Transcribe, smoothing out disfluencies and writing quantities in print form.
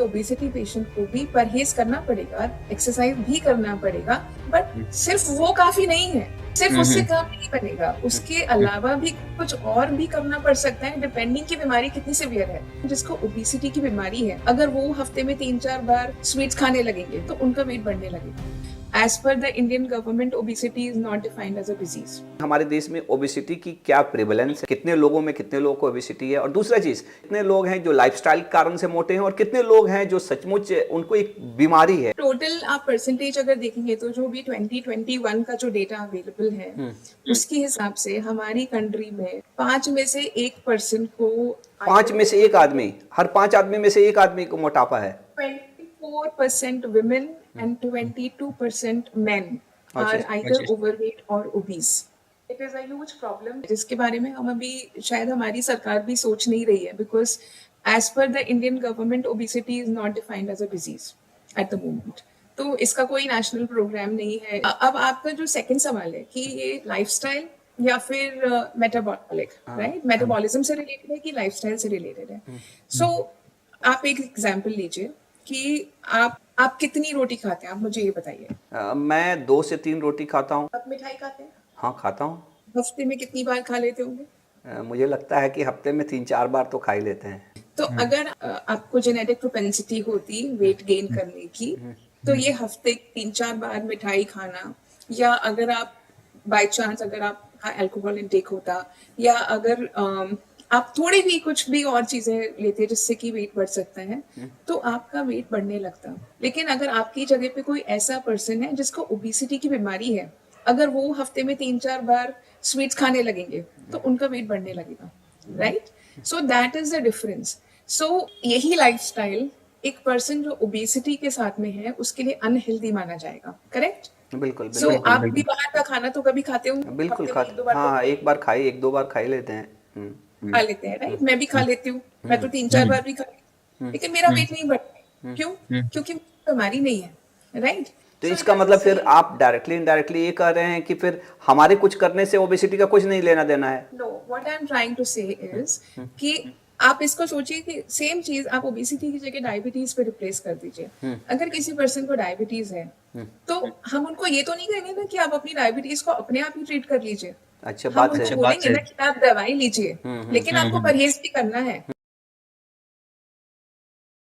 Obesity patient को भी परहेज करना पड़ेगा, एक्सरसाइज भी करना पड़ेगा, बट सिर्फ वो काफी नहीं है, सिर्फ उससे काम नहीं बनेगा, उसके अलावा भी कुछ और भी करना पड़ सकता है, डिपेंडिंग की बीमारी कितनी सीवियर है। जिसको ओबेसिटी की बीमारी है, अगर वो हफ्ते में 3-4 बार स्वीट्स खाने लगेंगे तो उनका वेट बढ़ने लगेगा। As per the Indian government, obesity is not defined as a disease. हमारे देश में ओबेसिटी की क्या प्रेवलेंस है, कितने लोगों में कितने लोगों को ओबेसिटी है, और दूसरा चीज कितने लोग हैं जो लाइफस्टाइल के कारण से मोटे हैं और कितने लोग हैं जो सचमुच उनको एक बीमारी है। टोटल आप परसेंटेज अगर देखेंगे तो जो भी 2021 का जो डेटा अवेलेबल है उसके हिसाब से हमारी कंट्री में 5 में से 1% को 5 में से एक आदमी, हर 5 आदमी में से एक आदमी को मोटापा है। 24% women and 22% men are either overweight or obese. It is a huge problem जिसके बारे में हम अभी शायद हमारी सरकार भी सोच नहीं रही है, because as per the Indian government, obesity is not defined as a disease at the moment. तो इसका कोई नेशनल प्रोग्राम नहीं है। अब आपका जो सेकंड सवाल है कि ये लाइफस्टाइल या फिर मेटाबॉलिक, राइट, मेटाबॉलिज्म से रिलेटेड है कि लाइफस्टाइल से रिलेटेड है। सो आप एक एग्जांपल लीजिए कि आप कितनी रोटी खाते हैं, आप मुझे ये बताइए। मैं 2 से 3 रोटी खाता हूँ। आप मिठाई खाते हैं? हाँ, खाता हूँ। हफ्ते में कितनी बार खा लेते होंगे? मुझे लगता है कि हफ्ते में 3-4 बार तो खा ही लेते हैं। तो अगर आपको जेनेटिक प्रोपेंसिटी होती वेट गेन करने की, तो ये हफ्ते 3-4 बार मिठाई खाना, या अगर आप बाय चांस अगर आपका अल्कोहल इंटेक होता, या अगर आप थोड़ी भी कुछ भी और चीजें लेते जिससे कि वेट बढ़ सकता है, तो आपका वेट बढ़ने लगता। लेकिन अगर आपकी जगह पे कोई ऐसा पर्सन है जिसको ओबेसिटी की बीमारी है, अगर वो हफ्ते में 3-4 बार स्वीट्स खाने लगेंगे तो उनका वेट बढ़ने लगेगा, right? So that is the difference. So यही लाइफस्टाइल एक पर्सन जो ओबेसिटी के साथ में है उसके लिए अनहेल्दी माना जाएगा, करेक्ट? बिल्कुल सो आप भी बाहर का खाना तो कभी खाते होंगे? बिल्कुल खाते। हाँ, एक बार खाई, 1-2 बार खा ही लेते हैं। खा लेते हैं, राइट? मैं भी खा लेती हूँ, मैं तो 3-4 बार भी खा लेती हूँ, लेकिन मेरा वेट नहीं बढ़ता। क्यों? क्योंकि बीमारी नहीं है, राइट? तो इसका मतलब फिर आप डायरेक्टली इनडायरेक्टली ये कह रहे हैं कि फिर हमारे कुछ करने से ओबेसिटी का कुछ नहीं लेना देना है। No, what I am trying to say is कि आप इसको सोचिए कि सेम चीज आप ओबेसिटी की जगह डायबिटीज पे रिप्लेस कर दीजिए। अगर किसी पर्सन को डायबिटीज है तो हम उनको ये तो नहीं कहेंगे ना कि आप अपनी डायबिटीज को अपने आप ही ट्रीट कर लीजिए। अच्छा, हम बात उनको है। बोलेंगे ना कि आप दवाई लीजिए, लेकिन आपको परहेज भी करना है।